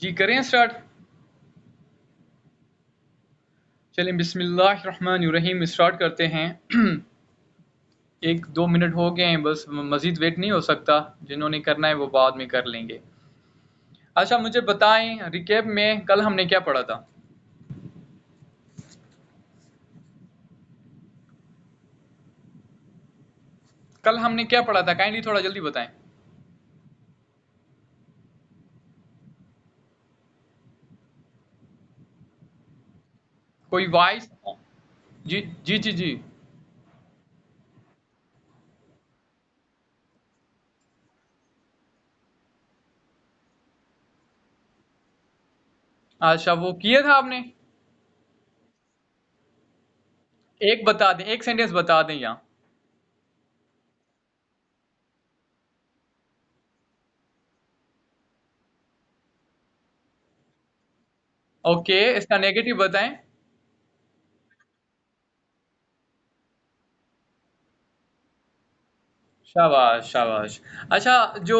जी करें स्टार्ट। चलें बिस्मिल्लाहिर्रहमानिर्रहीम स्टार्ट करते हैं। 1-2 मिनट हो गए हैं, बस मजीद वेट नहीं हो सकता। जिन्होंने करना है वो बाद में कर लेंगे। अच्छा मुझे बताएं, रिकेप में कल हमने क्या पढ़ा था? कल हमने क्या पढ़ा था, काइंडली थोड़ा जल्दी बताएं। कोई वॉइस? जी जी जी जी। अच्छा वो किया था आपने? एक बता दें, एक सेंटेंस बता दें यहाँ। ओके, इसका नेगेटिव बताएं। शाबाश शाबाश। अच्छा, जो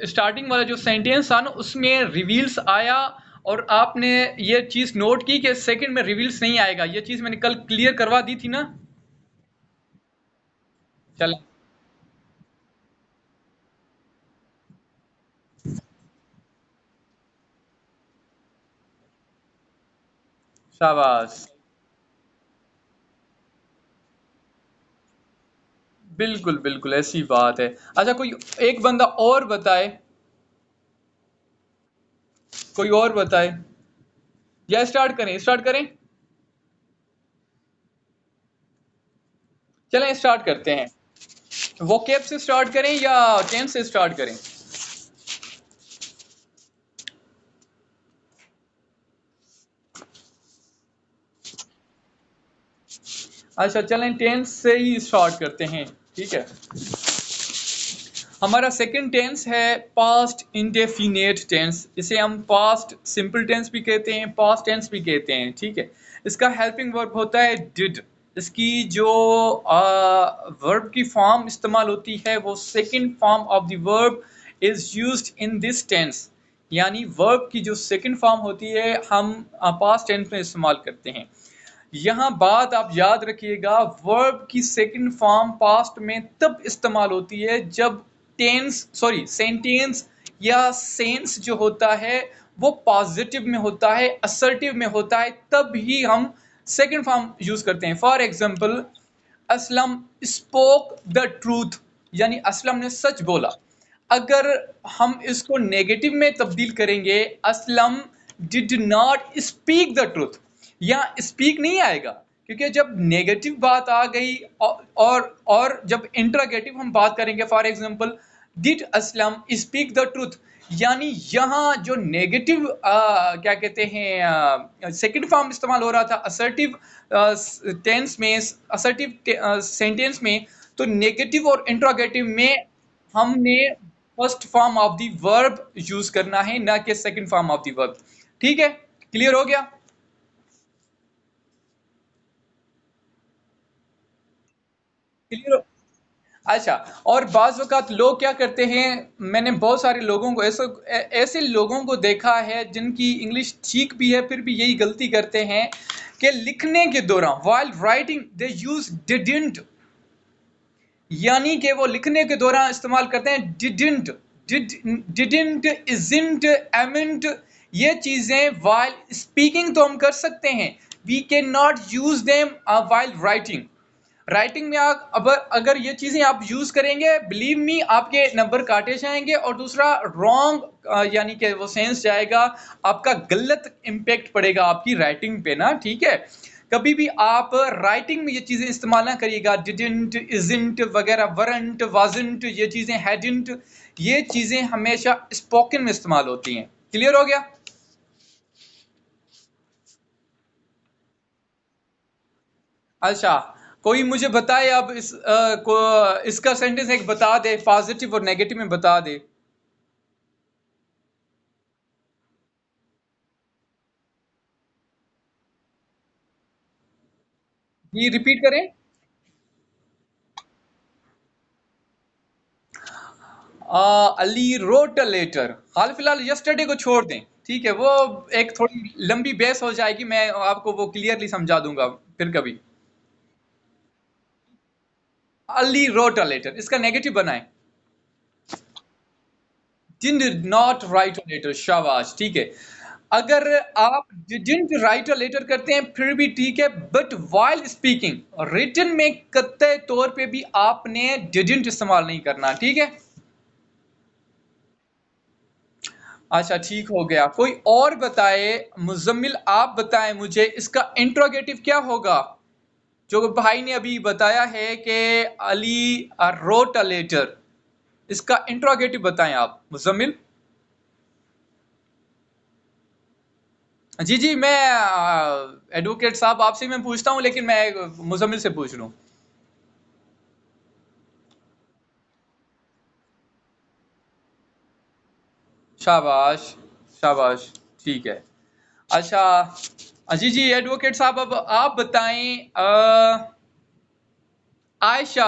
स्टार्टिंग वाला जो सेंटेंस था ना, उसमें रिवील्स आया, और आपने ये चीज नोट की कि सेकंड में रिवील्स नहीं आएगा। ये चीज मैंने कल क्लियर करवा दी थी ना। चल, शाबाश। बिल्कुल बिल्कुल ऐसी बात है। अच्छा, कोई एक बंदा और बताए, कोई और बताए, या स्टार्ट करें, स्टार्ट करें। चलें स्टार्ट करते हैं। वोकैब से स्टार्ट करें या टेंस से स्टार्ट करें? अच्छा चलें, टेंस से ही स्टार्ट करते हैं। ठीक है। हमारा सेकंड टेंस है पास्ट इंडेफिनेट टेंस। इसे हम पास्ट सिंपल टेंस भी कहते हैं, पास्ट टेंस भी कहते हैं। ठीक है। इसका हेल्पिंग वर्ब होता है डिड। इसकी जो वर्ब की फॉर्म इस्तेमाल होती है वो second form of the verb is used in this tense. यानी वर्ब की जो सेकंड फॉर्म होती है हम पास्ट टेंस में इस्तेमाल करते हैं। यहाँ बात आप याद रखिएगा, वर्ब की सेकंड फॉर्म पास्ट में तब इस्तेमाल होती है जब सेंटेंस या सेंस जो होता है वो पॉजिटिव में होता है, असर्टिव में होता है, तब ही हम सेकंड फॉर्म यूज करते हैं। For example, Aslam spoke the truth, यानी असलम ने सच बोला। अगर हम इसको नेगेटिव में तब्दील करेंगे, Aslam did not speak the truth, या स्पीक नहीं आएगा, क्योंकि जब नेगेटिव बात आ गई और जब इंट्रागेटिव हम बात करेंगे, for example did Aslam speak the truth, यानी यहाँ जो नेगेटिव क्या कहते हैं सेकंड फॉर्म इस्तेमाल हो रहा था असर्टिव टेंस में, असर्टिव सेंटेंस में, तो नेगेटिव और इंट्रोगेटिव में हमने first form of the verb use करना है, ना कि second form of the verb. ठीक है, क्लियर हो गया? क्लियर। अच्छा, और बाज वक़्त लोग क्या करते हैं, मैंने बहुत सारे लोगों को ऐसे लोगों को देखा है जिनकी इंग्लिश ठीक भी है फिर भी यही गलती करते हैं कि लिखने के दौरान while writing they use didn't, यानी कि वो लिखने के दौरान इस्तेमाल करते हैं डिडंट। डिडंट, इजंट, एमेंट, ये चीजें व्हाइल स्पीकिंग तो हम कर सकते हैं, we can not use them while writing. Writing में आप अगर ये चीजें आप यूज करेंगे, बिलीव मी आपके नंबर काटे जाएंगे, और दूसरा रॉन्ग यानी कि वो सेंस जाएगा, आपका गलत इंपैक्ट पड़ेगा आपकी राइटिंग पे ना। ठीक है। कभी भी आप राइटिंग में ये चीजें इस्तेमाल ना करिएगा, डिडंट, इजंट वगैरह, वरंट, वाजंट, ये चीजें हैडंट, ये चीजें हमेशा स्पोकन में इस्तेमाल होती हैं। क्लियर हो गया? अच्छा, कोई मुझे बताए अब इसका सेंटेंस एक बता दे, पॉजिटिव और नेगेटिव में बता दे। ये रिपीट करें। अली रोट अ लेटर, हाल फिलहाल यस्टरडे को छोड़ दें, ठीक है, वो एक थोड़ी लंबी बहस हो जाएगी, मैं आपको वो क्लियरली समझा दूंगा फिर कभी। अली रोट अ लेटर, इसका नेगेटिव बनाएं। Did not write a letter, शाबाश, ठीक है। अगर आप डिडंट राइट अ लेटर करते हैं फिर भी ठीक है, बट वाइल स्पीकिंग रिटन में कतई तौर पे भी आपने डिडंट इस्तेमाल नहीं करना, ठीक है। अच्छा ठीक हो गया, कोई और बताए। मुजम्मिल आप बताएं मुझे इसका इंट्रोगेटिव क्या होगा, जो भाई ने अभी बताया है कि अली रोट अ लेटर, इसका इंट्रोगेटिव बताएं आप मुजम्मिल। जी जी, मैं एडवोकेट साहब आपसे मैं पूछता हूं, लेकिन मैं मुजम्मिल से पूछ लूं। शाबाश, शाबाश, ठीक है। अच्छा, जी जी एडवोकेट साहब, अब आप बताएं। आयशा,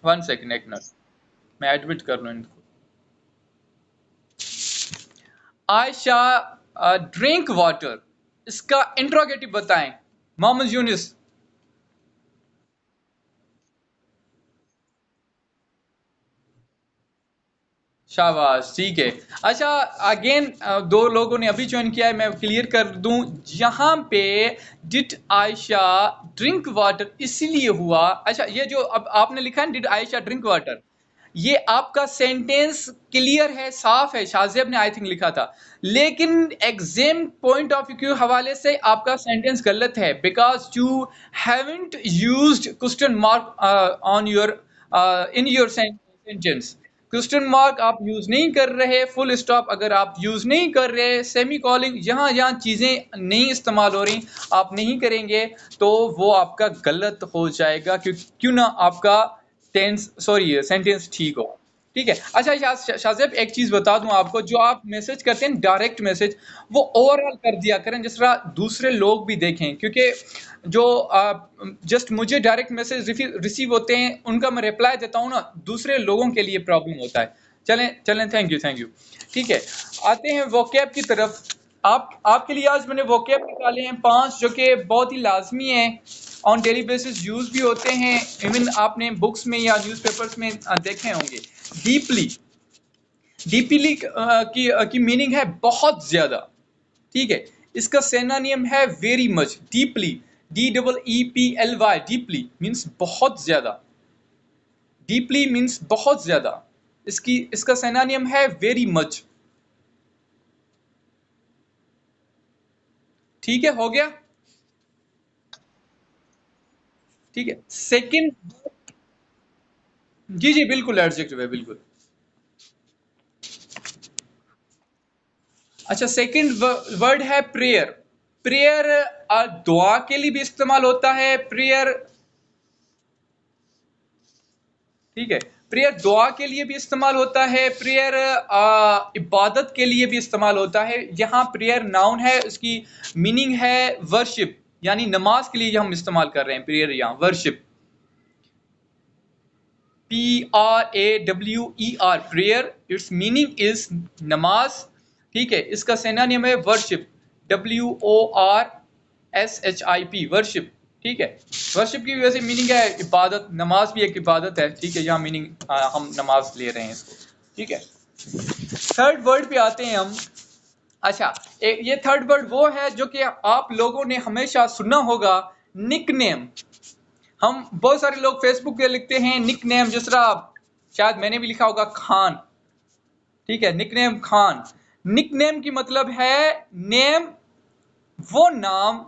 1 सेकंड, एक मिनट, मैं एडमिट कर लूं इनको। आयशा ड्रिंक वाटर, इसका इंट्रोगेटिव बताएं मोहम्मद यूनिस। शाबाश, ठीक है। अच्छा, अगेन दो लोगों ने अभी ज्वाइन किया है, मैं क्लियर कर दूं। यहाँ पे डिड आयशा ड्रिंक वाटर इसलिए हुआ, अच्छा ये जो अब आपने लिखा है डिड आयशा ड्रिंक वाटर, ये आपका सेंटेंस क्लियर है, साफ है, शाहजेब ने आई थिंक लिखा था। लेकिन एग्जाम पॉइंट ऑफ व्यू के हवाले से आपका सेंटेंस गलत है, because you haven't used question mark on your in your sentence. Question mark आप यूज नहीं कर रहे, फुल स्टॉप अगर आप यूज नहीं कर रहे, सेमी कॉलिंग जहां जहां चीजें नहीं इस्तेमाल हो रही आप नहीं करेंगे, तो वो आपका गलत हो जाएगा, क्यों ना आपका टेंस सॉरी सेंटेंस ठीक हो। ठीक है। अच्छा शाहजेब, एक चीज बता दूं आपको, जो आप मैसेज करते हैं डायरेक्ट मैसेज, वो ओवरऑल कर दिया करें जिस तरह दूसरे लोग भी देखें, क्योंकि जो जस्ट मुझे डायरेक्ट मैसेज रिसीव होते हैं उनका मैं रिप्लाई देता हूं ना, दूसरे लोगों के लिए प्रॉब्लम होता है। चलें चलें, थैंक यू थैंक यू। ठीक है, आते हैं वोकैब की तरफ। आपके लिए आज मैंने वोकैब निकाले हैं 5, जो कि बहुत ही लाजमी है, ऑन डेली बेसिस यूज भी होते हैं, इवन आपने बुक्स में या न्यूज़पेपर्स में देखे होंगे। डीपली, डीपली की मीनिंग है बहुत ज्यादा, ठीक है। इसका सेनानियम है very much, deeply, DEEPLY, deeply means बहुत ज्यादा, डीपली मीन्स बहुत ज्यादा। इसका सेनानियम है वेरी मच। ठीक है, हो गया। ठीक है, सेकंड, जी जी बिल्कुल एडजेक्टिव है, बिल्कुल। अच्छा, सेकंड वर्ड है प्रेयर। प्रेयर दुआ के लिए भी इस्तेमाल होता है, प्रेयर, ठीक है। प्रेयर दुआ के लिए भी इस्तेमाल होता है, प्रेयर इबादत के लिए भी इस्तेमाल होता है। यहाँ प्रेयर नाउन है, उसकी मीनिंग है वर्शिप, यानी नमाज के लिए हम इस्तेमाल कर रहे हैं प्रेयर, यहाँ worship, PRAWER, prayer, it's meaning is नमाज, ठीक है। इसका सिनोनिम है वर्शिप, WORSHIP, वर्शिप, ठीक है। वर्शिप की वजह से मीनिंग है इबादत, नमाज भी एक इबादत है, ठीक है। यहाँ मीनिंग हम नमाज ले रहे हैं इसको, ठीक है। थर्ड वर्ड पे आते हैं हम। अच्छा, ये थर्ड वर्ड वो है जो कि आप लोगों ने हमेशा सुना होगा, निकनेम। हम बहुत सारे लोग फेसबुक पे लिखते हैं निकनेम, जिस तरह शायद मैंने भी लिखा होगा खान, ठीक है, निकनेम खान। निकनेम की मतलब है नेम, वो नाम,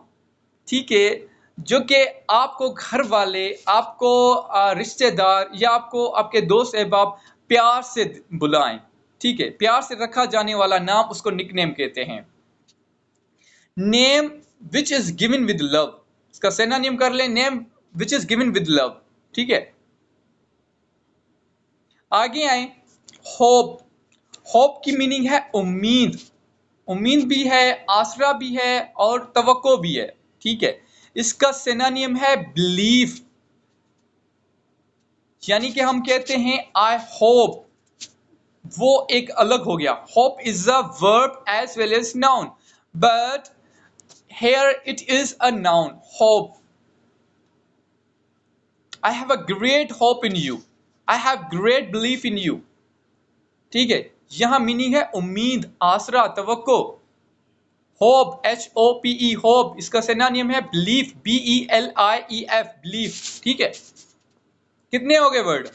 ठीक है, जो कि आपको घर वाले, आपको रिश्तेदार या आपको आपके दोस्त अहबाब प्यार से बुलाएं, ठीक है, प्यार से रखा जाने वाला नाम उसको निकनेम कहते हैं। Name which is given with love, इसका सिनोनिम कर लें, name which is given with love, ठीक है। आगे आए, होप। होप की मीनिंग है उम्मीद, उम्मीद भी है, आसरा भी है और तवक्को भी है, ठीक है। इसका सिनोनिम है बिलीफ, यानी कि हम कहते हैं आई होप, वो एक अलग हो गया. Hope is a verb as well as noun, but here it is a noun. Hope. I have a great hope in you. I have great belief in you. ठीक है, यहां मीनिंग है उम्मीद, आसरा, तवक्को. होप, HOPE, होप, इसका synonym है belief, BELIEF, belief. ठीक है, कितने हो गए वर्ड?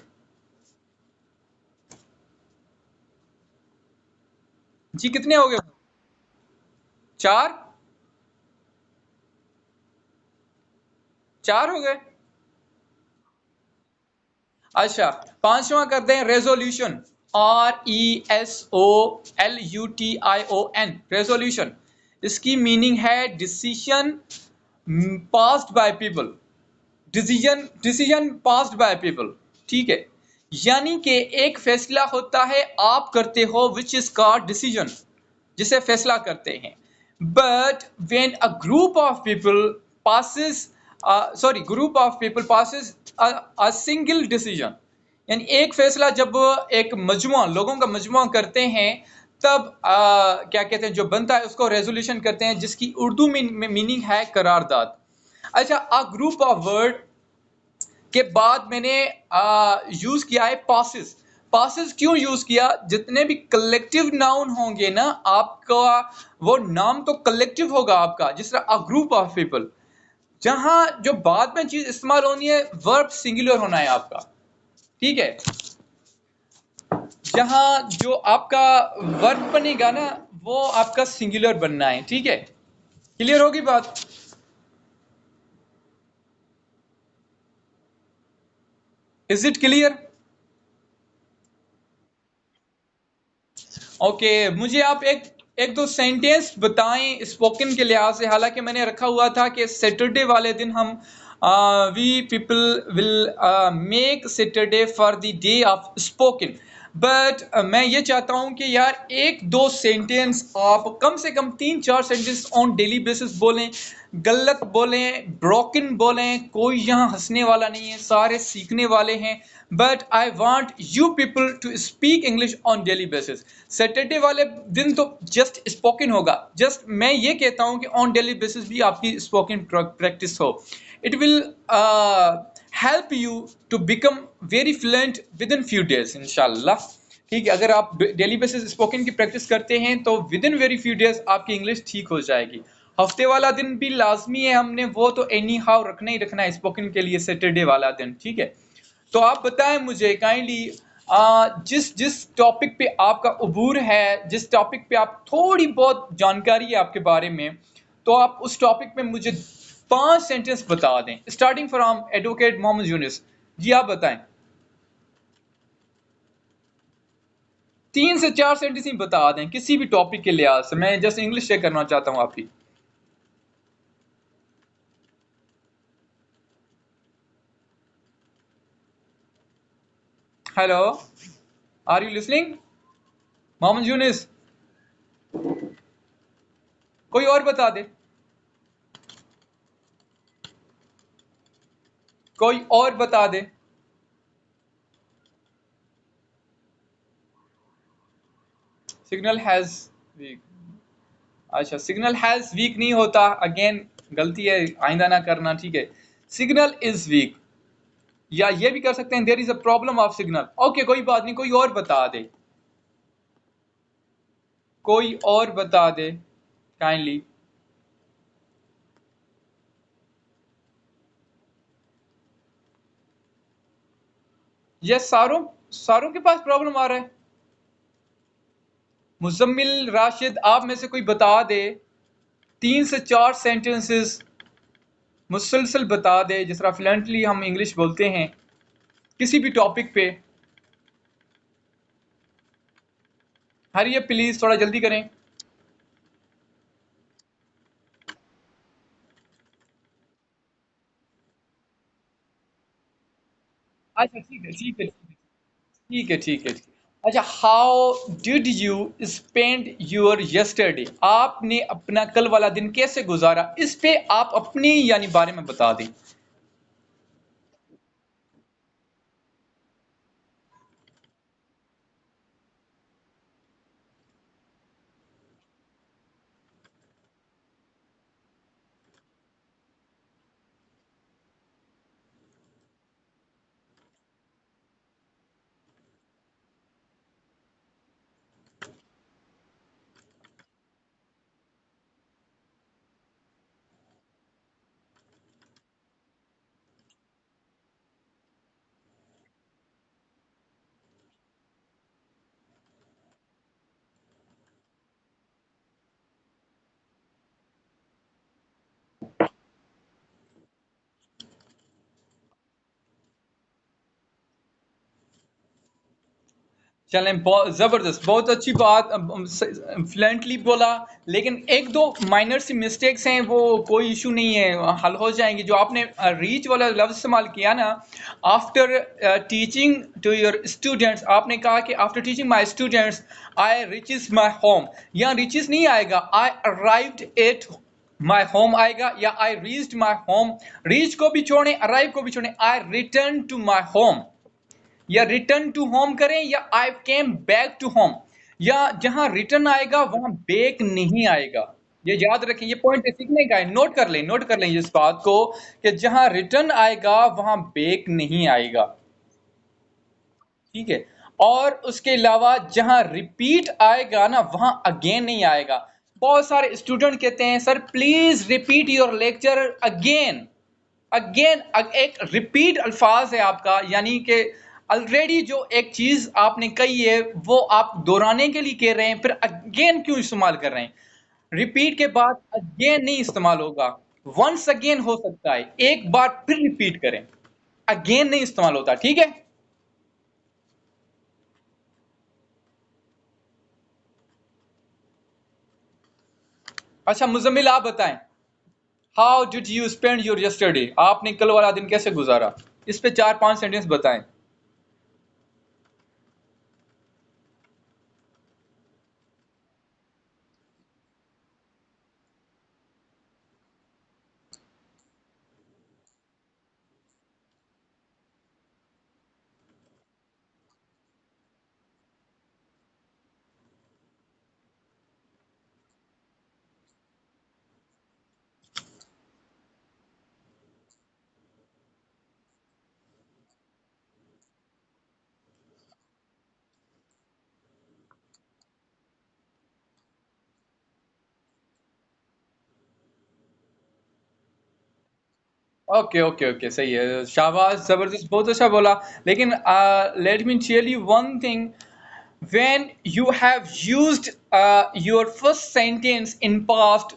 जी कितने हो गए? 4. 4 हो गए. अच्छा, पांचवा करते हैं रेजोल्यूशन. RESOLUTION, resolution. इसकी मीनिंग है decision passed by people. Decision passed by people. ठीक है, यानी कि एक फैसला होता है आप करते हो, विच इज कॉल्ड डिसीजन, जिसे फैसला करते हैं. But when a group of people passes group of people passes a single decision, यानी एक फैसला जब एक मजमुआ, लोगों का मजमुआ करते हैं, तब क्या कहते हैं, जो बनता है उसको रेजोल्यूशन करते हैं, जिसकी उर्दू में मीनिंग है करारदाद. अच्छा, अ ग्रुप ऑफ वर्ड के बाद मैंने यूज किया है पासिस. पासिस क्यों यूज किया? जितने भी कलेक्टिव नाउन होंगे ना आपका, वो नाम तो कलेक्टिव होगा आपका, जिस तरह अ ग्रुप ऑफ पीपल. जहां जो बाद में चीज इस्तेमाल होनी है, वर्ब सिंगुलर होना है आपका. ठीक है, जहां जो आपका वर्ब बनेगा ना, वो आपका सिंगुलर बनना है. ठीक है, क्लियर होगी बात? Is it clear? ओके, मुझे आप एक एक दो सेंटेंस बताएं स्पोकन के लिहाज से. हालांकि मैंने रखा हुआ था कि सैटरडे वाले दिन हम we people will make Saturday for the day of spoken. But मैं ये चाहता हूं कि यार एक दो सेंटेंस आप कम से कम 3-4 सेंटेंस ऑन डेली बेसिस बोलें. गलत बोलें, ब्रोकन बोलें, कोई यहाँ हंसने वाला नहीं है, सारे सीखने वाले हैं. But I want you people to speak English on daily basis. सैटरडे वाले दिन तो जस्ट स्पोकन होगा. जस्ट मैं ये कहता हूं कि ऑन डेली बेसिस भी आपकी स्पोकन प्रैक्टिस हो. It will help you to become very fluent with in few days इंशाल्लाह. ठीक है, अगर आप डेली बेसिस स्पोकन की प्रैक्टिस करते हैं तो with in very few days आपकी इंग्लिश ठीक हो जाएगी. हफ्ते वाला दिन भी लाजमी है, हमने वो तो एनी हाउ रखना ही रखना है स्पोकन के लिए, सैटरडे वाला दिन. ठीक है, तो आप बताएं मुझे काइंडली, जिस जिस टॉपिक पे आपका उबूर है, जिस टॉपिक पे आप थोड़ी बहुत जानकारी है आपके बारे में, तो आप उस टॉपिक में मुझे 5 सेंटेंस बता दें, starting from advocate Mohammad Yunus. जी आप बताएं. 3 से 4 सेंटेंस ही बता दें किसी भी टॉपिक के लिहाज से. मैं जस्ट इंग्लिश शेयर करना चाहता हूं आपकी. Hello, are you listening Mohammad Yunus? कोई और बता दे, कोई और बता दे. Signal has weak. अच्छा, सिग्नल हैज वीक नहीं होता, अगेन गलती है, आइंदा ना करना. ठीक है, सिग्नल इज वीक, या ये भी कर सकते हैं there is a problem of signal. Okay, कोई बात नहीं, कोई और बता दे, कोई और बता दे काइंडली. यस, सारों सारों के पास प्रॉब्लम आ रहा है. मुजम्मिल, राशिद, आप में से कोई बता दे 3 से 4 सेंटेंसेस मुसलसल बता दे, जिस तरह फ्लुएंटली हम इंग्लिश बोलते हैं किसी भी टॉपिक पे. हरिए प्लीज, थोड़ा जल्दी करें. अच्छा, ठीक है, ठीक है, ठीक है, ठीक है. अच्छा, how did you spend your yesterday? आपने अपना कल वाला दिन कैसे गुजारा, इस पे आप अपने यानी बारे में बता दें. चलें, बहुत जबरदस्त, बहुत अच्छी बात, फ्लुएंटली बोला। लेकिन एक दो माइनर सी मिस्टेक्स हैं, वो कोई इशू नहीं है, हल हो जाएंगी। जो आपने रीच वाला लफ्ज इस्तेमाल किया ना, after teaching to your students, आपने कहा कि after teaching my students I reaches my home. यहाँ रीचेस नहीं आएगा, I arrived at my home आएगा, या I reached my home. Reach को भी छोड़ें, अराइव को भी छोड़ें, I return to my home, या रिटर्न टू होम करें, या I came back to home. या जहां रिटर्न आएगा वहां बैक नहीं आएगा। ये याद रखें, ये पॉइंट सीखने का है, नोट कर लें, नोट कर लें इस बात को, कि जहां रिटर्न आएगा वहां बैक नहीं आएगा, ठीक है। और उसके अलावा जहां रिपीट आएगा ना, वहां अगेन नहीं आएगा। बहुत सारे स्टूडेंट कहते हैं sir please repeat your lecture again. Again एक रिपीट अल्फाज है आपका, यानी कि ऑलरेडी जो एक चीज आपने कही है वो आप दोहराने के लिए कह रहे हैं, फिर अगेन क्यों इस्तेमाल कर रहे हैं? रिपीट के बाद अगेन नहीं इस्तेमाल होगा, वंस अगेन हो सकता है, एक बार फिर रिपीट करें, अगेन नहीं इस्तेमाल होता, ठीक है। अच्छा मुजम्मिल, आप बताएं, how did you spend your yesterday? आपने कल वाला दिन कैसे गुजारा? इस पे 4-5 सेंटेंस बताएं। ओके ओके ओके, सही है, शाबाश, जबरदस्त, बहुत अच्छा बोला। लेकिन let me tell you one thing, when you have used your first sentence in past,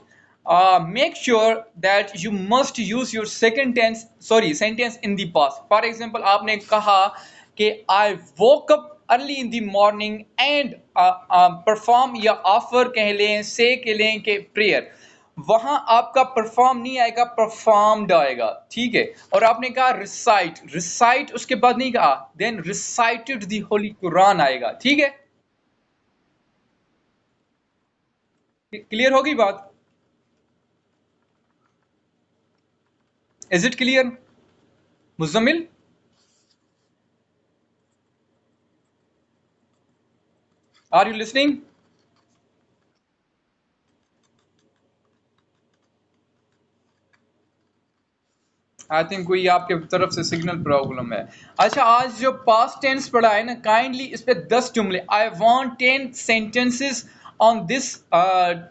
make sure that you must use your second tense, sorry, sentence in the past. For example, आपने कहा कि I woke up early in the morning and perform, या offer कह लें, say कह लें कि prayer, वहां आपका परफॉर्म नहीं आएगा, परफॉर्म्ड आएगा, ठीक है। और आपने कहा रिसाइट, रिसाइट उसके बाद नहीं कहा, then recited the holy Quran आएगा, ठीक है। क्लियर होगी बात? Is it clear Muzammil? Are you listening? I think कोई आपके तरफ से सिग्नल प्रॉब्लम है। अच्छा, आज जो पास्ट टेंस पढ़ा है ना, काइंडली इस पे 10 जुमले, I want 10 sentences on this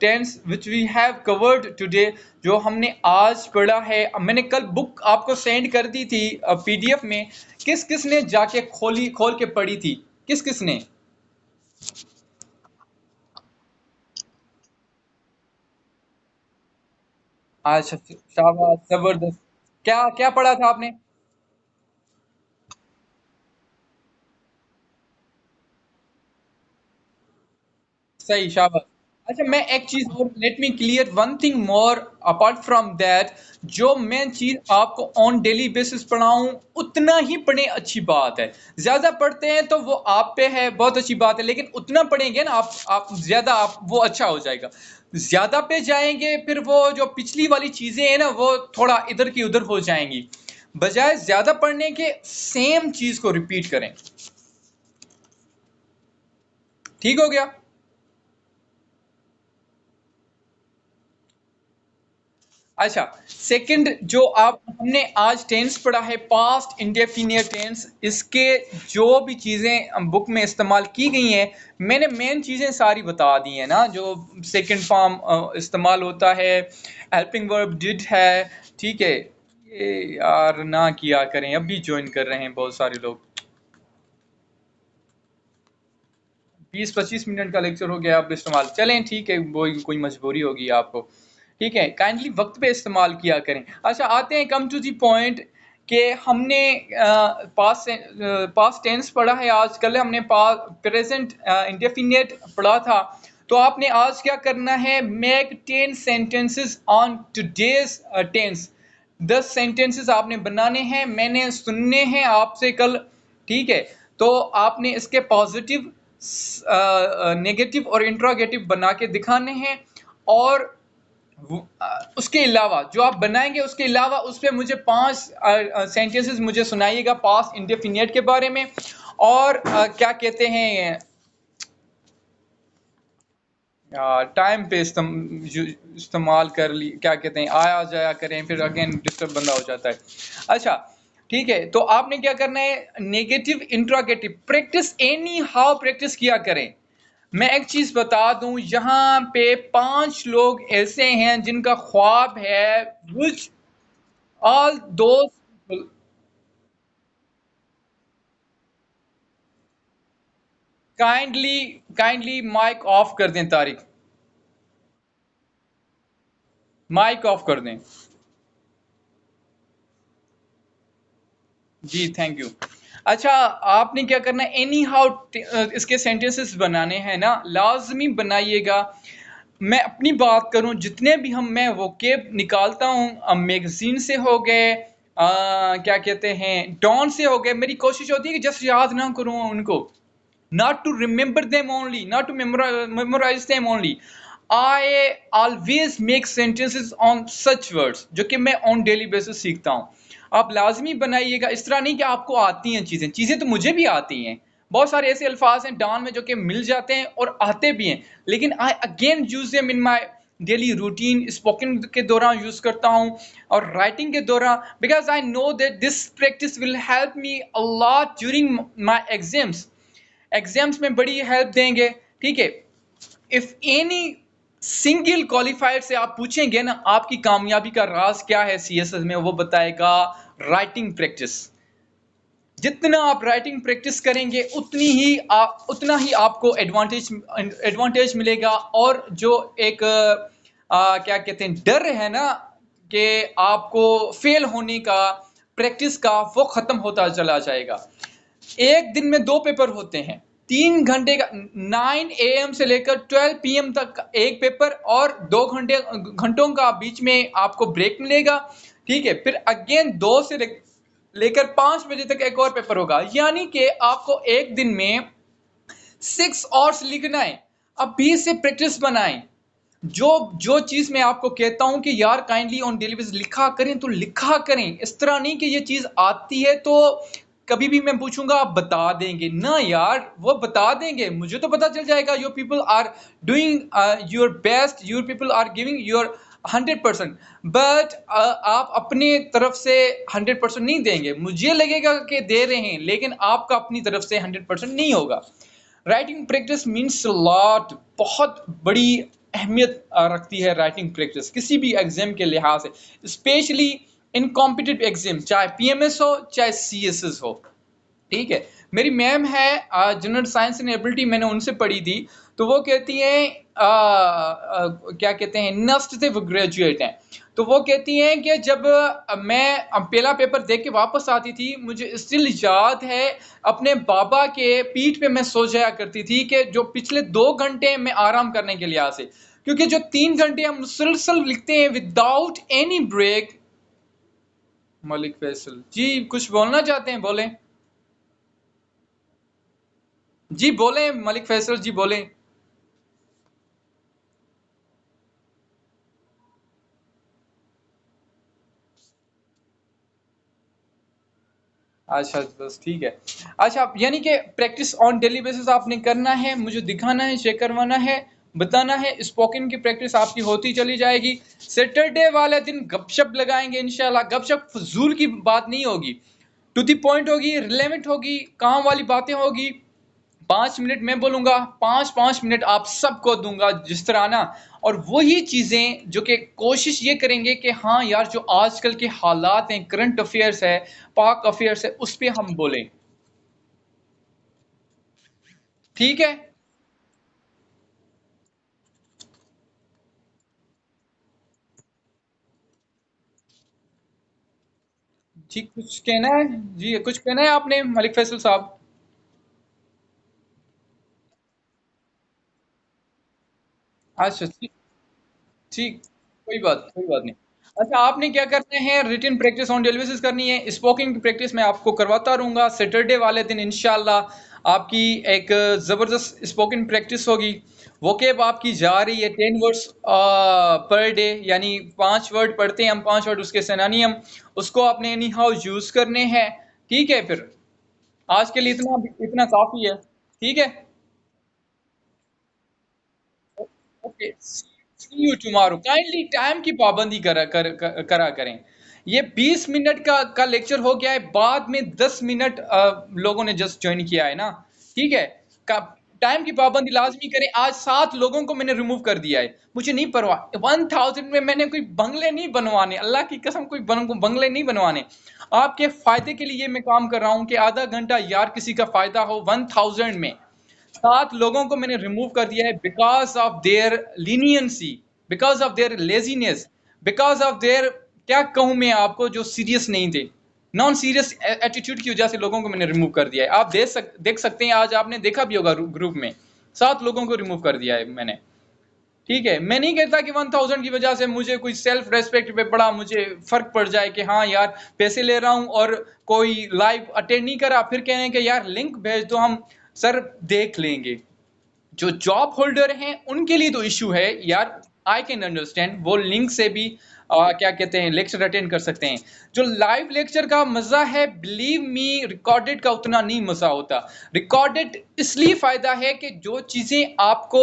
tense which we have covered today, जो हमने आज पढ़ा है। मैंने कल बुक आपको सेंड कर दी थी पीडीएफ में, किस किस ने जाके खोल के पढ़ी थी, किस किस ने? अच्छा, शाबाश, जबरदस्त। क्या क्या पढ़ा था आपने? सही, शाबाश। अच्छा, मैं एक चीज और, let me clear one thing more apart from that, जो मैं चीज आपको ऑन डेली बेसिस पढ़ाऊं उतना ही पढ़े, अच्छी बात है। ज्यादा पढ़ते हैं तो वो आप पे है, बहुत अच्छी बात है, लेकिन उतना पढ़ेंगे ना आप ज्यादा, आप वो अच्छा हो जाएगा। ज्यादा पे जाएंगे फिर वो जो पिछली वाली चीजें हैं ना, वो थोड़ा इधर की उधर हो जाएंगी। बजाय ज्यादा पढ़ने के सेम चीज को रिपीट करें, ठीक हो गया? अच्छा, सेकंड जो आप हमने आज टेंस पढ़ा है, पास्ट इंडेफिनिट टेंस, इसके जो भी चीज़ें बुक में इस्तेमाल की गई हैं, मैंने मेन चीज़ें सारी बता दी हैं ना। जो सेकंड फॉर्म इस्तेमाल होता है, हेल्पिंग वर्ब डिड है, ठीक है। ये यार ना किया करें, अभी ज्वाइन कर रहे हैं बहुत सारे लोग। 20-25 मिनट का लेक्चर हो गया, अब इस्तेमाल, चलें ठीक है, वो कोई मजबूरी होगी आपको, ठीक है। काइंडली वक्त पे इस्तेमाल किया करें। अच्छा, आते हैं, कम टू दी पॉइंट। कि हमने पास्ट टेंस पढ़ा है, आजकल हमने प्रेजेंट इंडेफिनिट पढ़ा था। तो आपने आज क्या करना है, make 10 sentences on today's tense. 10 sentences आपने बनाने हैं, मैंने सुनने हैं आपसे कल, ठीक है। तो आपने इसके पॉजिटिव, नेगेटिव और इंट्रोगेटिव बना के दिखाने हैं। और उसके अलावा जो आप बनाएंगे, उसके अलावा उस पर मुझे 5 सेंटेंसेस मुझे सुनाइएगा पास्ट इंडेफिनिट के बारे में। और क्या कहते हैं, टाइम पे इस्तेमाल कर ली, क्या कहते हैं, आया जाया करें, फिर अगेन डिस्टर्ब बंदा हो जाता है। अच्छा, ठीक है। तो आपने क्या करना है, negative interrogative practice, any how practice किया करें। मैं एक चीज बता दूं, यहाँ पे 5 लोग ऐसे हैं जिनका ख्वाब है, which all those people, kindly mic off कर दें तारिक, माइक ऑफ कर दें। जी थैंक यू। अच्छा, आपने क्या करना है, एनी हाउ इसके सेंटेंसेस बनाने हैं ना, लाजमी बनाइएगा। मैं अपनी बात करूं, जितने भी मैं वोकेब निकालता हूं, मैगजीन से हो गए, क्या कहते हैं, डॉन से हो गए, मेरी कोशिश होती है कि जस्ट याद ना करूं उनको, not to remember them only, not to memorize them only. I always make sentences on such words जो कि मैं on daily basis सीखता हूँ। आप लाजमी बनाइएगा, इस तरह नहीं कि आपको आती हैं चीजें, चीजें तो मुझे भी आती हैं। बहुत सारे ऐसे अल्फाज हैं डाउन में जो कि मिल जाते हैं और आते भी हैं, लेकिन I again use them in my daily routine, spoken के दौरान यूज करता हूँ और राइटिंग के दौरान, because I know that this practice will help me a lot during my exams. Exams में बड़ी हेल्प देंगे, ठीक है। इफ एनी सिंगल क्वालिफायर से आप पूछेंगे ना आपकी कामयाबी का राज क्या है सीएसएस में, वो बताएगा राइटिंग प्रैक्टिस। जितना आप राइटिंग प्रैक्टिस करेंगे उतना ही आपको एडवांटेज मिलेगा। और जो एक क्या कहते हैं, डर है ना कि आपको फेल होने का, प्रैक्टिस का, वो खत्म होता चला जाएगा। एक दिन में 2 पेपर होते हैं, 3 घंटे का, 9 AM से लेकर 12 PM तक एक पेपर, और 2 घंटों का बीच में आपको ब्रेक मिलेगा, ठीक है। फिर अगेन 2 से लेकर 5 बजे तक एक और पेपर होगा, यानी कि आपको एक दिन में 6 आवर्स लिखना है। अब 20 से प्रैक्टिस बनाएं। जो जो चीज मैं आपको कहता हूं कि यार काइंडली ऑन डेली बेसिस लिखा करें, तो लिखा करें। इस तरह नहीं कि ये चीज आती है तो कभी भी मैं पूछूंगा आप बता देंगे ना, यार वो बता देंगे, मुझे तो पता चल जाएगा your people are doing your best, your people are giving your 100%। But आप अपने तरफ से 100% नहीं देंगे, मुझे लगेगा कि दे रहे हैं, लेकिन आपका अपनी तरफ से 100% नहीं होगा। राइटिंग प्रैक्टिस मीन्स लॉट, बहुत बड़ी अहमियत रखती है राइटिंग प्रैक्टिस किसी भी एग्जाम के लिहाज से, स्पेशली इन कॉम्पिटिटिव एग्जाम, चाहे पीएमएस हो चाहे सीएसएस हो, ठीक है। मेरी मैम है जनरल साइंस एंड एबिलिटी, मैंने उनसे पढ़ी थी। तो वो कहती हैं क्या कहते हैं, नस्ट से वो ग्रेजुएट हैं। तो वो कहती हैं कि जब मैं पहला पेपर देख के वापस आती थी, मुझे स्टिल याद है, अपने बाबा के पीठ पे मैं सो जाया करती थी कि जो पिछले 2 घंटे मैं आराम करने के लिए आ से, क्योंकि जो 3 घंटे हम मुसलसल लिखते हैं without any break. Malik Faisal ji कुछ बोलना चाहते हैं, बोलें। जी बोले मलिक फैसल जी, बोले। अच्छा बस ठीक है। अच्छा, यानी कि प्रैक्टिस ऑन डेली बेसिस आपने करना है, मुझे दिखाना है, चेक करवाना है, बताना है। स्पोकन की प्रैक्टिस आपकी होती चली जाएगी। सैटरडे वाले दिन गपशप लगाएंगे इंशाल्लाह। गपशप फजूल की बात नहीं होगी, टू दी पॉइंट होगी, रिलेवेंट होगी, काम वाली बातें होगी। 5 मिनट मैं बोलूंगा, 5-5 मिनट आप सबको दूंगा जिस तरह ना। और वही चीजें जो कि कोशिश ये करेंगे कि हाँ यार, जो आजकल के हालात हैं, करंट अफेयर्स है, पाक अफेयर्स है, उस पे हम बोलें, ठीक है। जी कुछ कहना है? जी कुछ कहना है आपने मलिक फैसल साहब? अच्छा ठीक। ठीक, कोई बात नहीं। अच्छा आपने क्या करना है, written practice on daily basis करनी है, स्पोकिंग की प्रैक्टिस मैं आपको करवाता रहूंगा। सैटरडे वाले दिन इंशाल्लाह आपकी एक जबरदस्त स्पोकन प्रैक्टिस होगी। वोकेब आपकी जा रही है 10 वर्ड्स पर डे, यानी 5 वर्ड पढ़ते हैं हम, 5 वर्ड उसके सिनोनियम, उसको आपने एनी हाउ यूज करने हैं। ठीक है, फिर आज के लिए इतना इतना काफी है। ठीक है। Okay, see you tomorrow. Kindly time की पाबंदी करा करें। ये 20 मिनट का लेक्चर हो गया है, बाद में 10 मिनट लोगों ने जस्ट ज्वाइन किया है ना। ठीक है। का टाइम की पाबंदी लाजमी करें। आज 7 लोगों को मैंने रिमूव कर दिया है, मुझे नहीं परवाह। 1000 में मैंने कोई बंगले नहीं बनवाने, अल्लाह की कसम, कोई बंगले नहीं बनवाने। आपके फायदे के लिए मैं काम कर रहा हूं कि आधा घंटा यार किसी का फायदा हो। 1000 में 7 लोगों को मैंने रिमूव कर दिया है, because of their leniency, because of their laziness, because of their, क्या कहूं मैं आपको, जो सीरियस नहीं थे, नॉन सीरियस एटीट्यूड की वजह से लोगों को मैंने रिमूव कर दिया है। आप देख सकते हैं, आज आपने देखा भी होगा ग्रुप में 7 लोगों को रिमूव कर दिया है मैंने। ठीक है, मैं नहीं कहता कि 1000 की वजह से मुझे कोई सेल्फ रेस्पेक्ट पे बड़ा मुझे फर्क पड़ जाए कि हाँ यार पैसे ले रहा हूं और कोई लाइव अटेंड नहीं करा, फिर कहने कि यार लिंक भेज दो, हम सर देख लेंगे। जो जॉब होल्डर हैं उनके लिए तो इशू है यार, आई कैन अंडरस्टैंड, वो लिंक से भी क्या कहते हैं लेक्चर अटेंड कर सकते हैं। जो लाइव लेक्चर का मजा है, बिलीव मी, रिकॉर्डेड का उतना नहीं मजा होता। रिकॉर्डेड इसलिए फायदा है कि जो चीजें आपको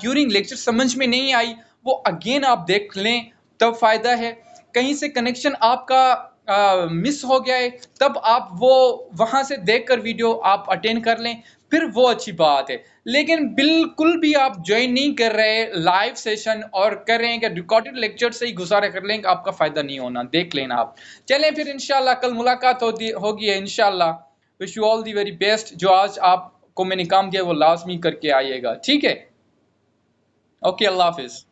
ड्यूरिंग लेक्चर समझ में नहीं आई, वो अगेन आप देख लें, तब फायदा है। कहीं से कनेक्शन आपका मिस हो गया है, तब आप वो वहां से देखकर वीडियो आप अटेंड कर लें, फिर वो अच्छी बात है। लेकिन बिल्कुल भी आप ज्वाइन नहीं कर रहे लाइव सेशन और कर रहे हैं कि रिकॉर्डेड लेक्चर से ही गुजारा कर लेंगे, आपका फायदा नहीं होना, देख लेना आप। चलें फिर इंशाल्लाह कल मुलाकात होगी है इंशाल्लाह। Wish you all the very best. जो आज आपको मैंने काम किया वो लाजमी करके आइएगा, ठीक है। ओके, अल्लाह हाफिज।